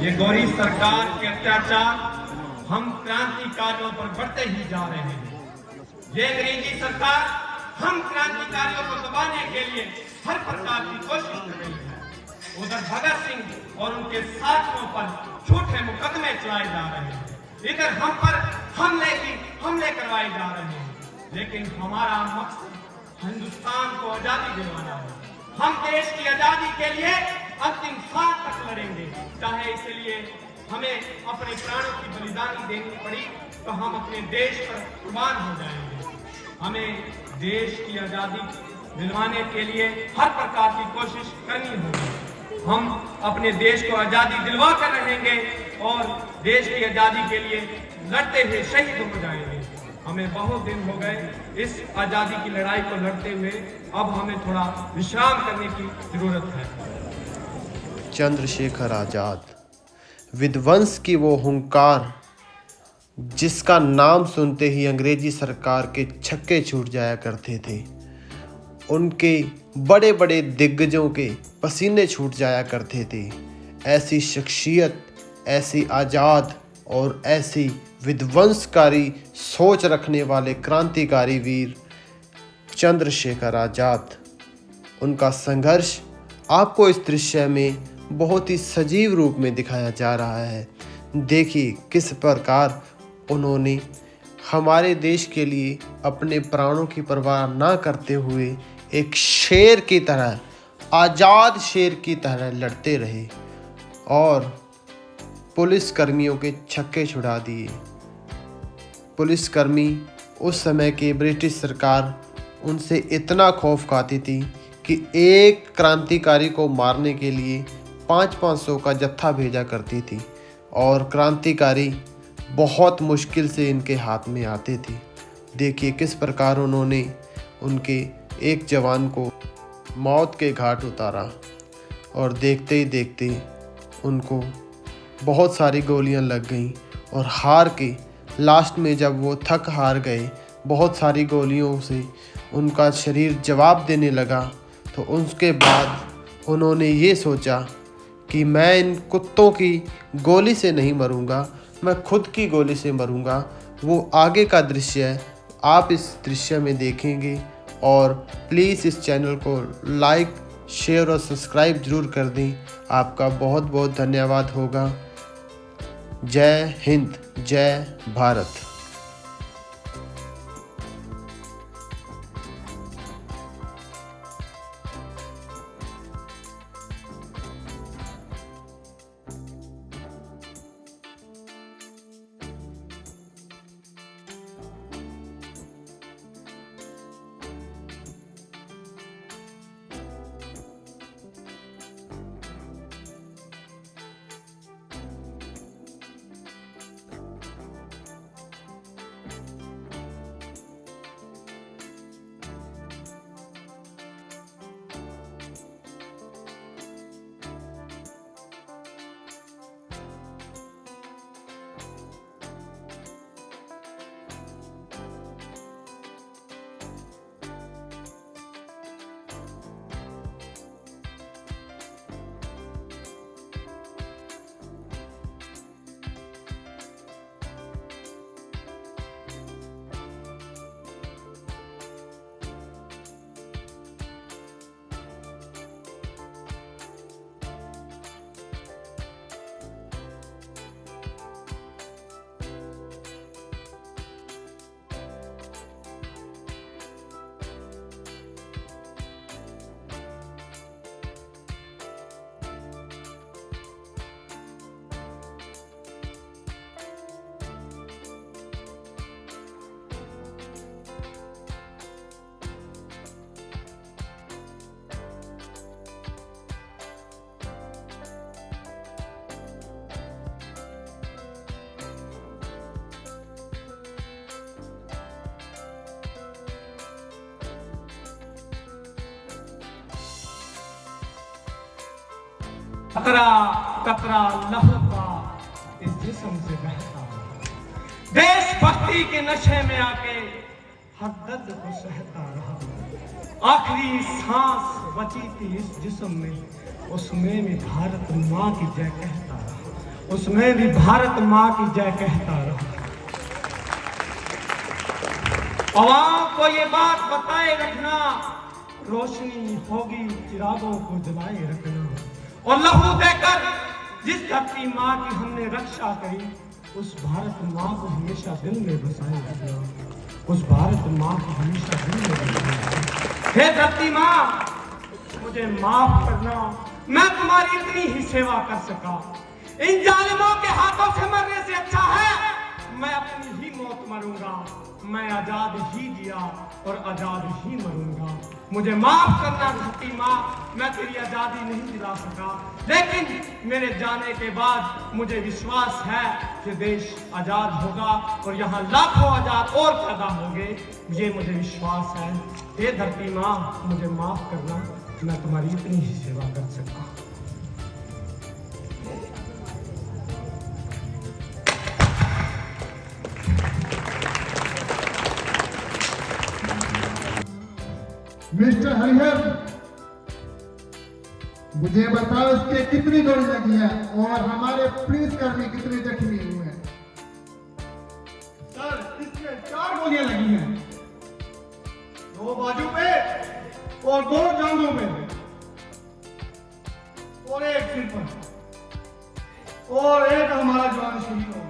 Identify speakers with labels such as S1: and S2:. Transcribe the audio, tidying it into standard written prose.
S1: ये गौरी सरकार के अत्याचार हम क्रांतिकारियों पर बढ़ते ही जा रहे हैं। ये अंग्रेजी सरकार हम क्रांतिकारियों को दबाने के लिए हर प्रकार की कोशिश कर रही है। उधर भगत सिंह और उनके साथियों पर झूठे मुकदमे चलाए जा रहे हैं, इधर हम पर हमले करवाए जा रहे हैं। लेकिन हमारा मकसद हिंदुस्तान को आजादी दिलवाना है। हम देश की आजादी के लिए अंतिम सांस तक लड़ेंगे, चाहे इसलिए हमें अपने प्राणों की बलिदानी देनी पड़ी तो हम अपने देश पर कुर्बान हो जाएंगे। हमें देश की आजादी दिलवाने के लिए हर प्रकार की कोशिश करनी होगी। हम अपने देश को आजादी दिलवा कर रहेंगे और देश की आजादी के लिए लड़ते हुए शहीद हो जाएंगे। हमें बहुत दिन हो गए इस आजादी की लड़ाई को लड़ते हुए, अब हमें थोड़ा विश्राम करने की जरूरत है।
S2: चंद्रशेखर आजाद, विध्वंस की वो हुंकार जिसका नाम सुनते ही अंग्रेजी सरकार के छक्के छूट जाया करते थे, उनके बड़े बड़े दिग्गजों के पसीने छूट जाया करते थे। ऐसी शख्सियत, ऐसी आज़ाद और ऐसी विध्वंसकारी सोच रखने वाले क्रांतिकारी वीर चंद्रशेखर आज़ाद, उनका संघर्ष आपको इस दृश्य में बहुत ही सजीव रूप में दिखाया जा रहा है। देखिए किस प्रकार उन्होंने हमारे देश के लिए अपने प्राणों की परवाह ना करते हुए एक शेर की तरह, आज़ाद शेर की तरह लड़ते रहे और पुलिस कर्मियों के छक्के छुड़ा दिए। पुलिसकर्मी उस समय की ब्रिटिश सरकार उनसे इतना खौफ खाती थी कि एक क्रांतिकारी को मारने के लिए 500-500 का जत्था भेजा करती थी और क्रांतिकारी बहुत मुश्किल से इनके हाथ में आते थे। देखिए किस प्रकार उन्होंने उनके एक जवान को मौत के घाट उतारा और देखते ही देखते उनको बहुत सारी गोलियां लग गईं और हार के लास्ट में जब वो थक हार गए, बहुत सारी गोलियों से उनका शरीर जवाब देने लगा, तो उसके बाद उन्होंने ये सोचा कि मैं इन कुत्तों की गोली से नहीं मरूंगा, मैं खुद की गोली से मरूंगा। वो आगे का दृश्य आप इस दृश्य में देखेंगे और प्लीज़ इस चैनल को लाइक, शेयर और सब्सक्राइब ज़रूर कर दें। आपका बहुत बहुत धन्यवाद होगा। जय हिंद, जय भारत।
S1: कतरा कतरा लहू का इस जिस्म से बहता, देशभक्ति के नशे में आके हर दर्द को सहता रहा। आखिरी सांस बची थी इस जिस्म में, उसमें भी भारत माँ की जय कहता रहा। उसमें भी भारत माँ की जय कहता रहा। आवाम को ये बात बताए रखना, रोशनी होगी चिरागों को जलाए रखना। और लहू देकर जिस धरती माँ की हमने रक्षा करी, उस भारत माँ को हमेशा दिल में बसाए रखना। उस भारत माँ को हमेशा दिल में बसाए रखना। हे धरती माँ, मुझे माफ करना, मैं तुम्हारी इतनी ही सेवा कर सका। इन जालिमों के हाथों से मरने से अच्छा है मैं अपनी ही मौत मरूंगा। मैं आजाद ही जिया और आजाद ही मरूंगा। मुझे माफ करना धरती माँ, मैं तेरी आजादी नहीं दिला सका, लेकिन मेरे जाने के बाद मुझे विश्वास है कि देश आजाद होगा और यहाँ लाखों आजाद और पैदा होंगे। ये मुझे विश्वास है। हे धरती माँ, मुझे माफ करना, मैं तुम्हारी इतनी ही सेवा कर सकता।
S3: मिस्टर हरिहर, मुझे बताओ इसके कितनी गोली लगी है और हमारे पुलिसकर्मी कितने जख्मी हुए हैं?
S4: सर, इसमें 4 गोलियां लगी हैं, 2 बाजू पे और 2 जांघों पे और 1 सिर पर, और 1 हमारा जवान शहीद हो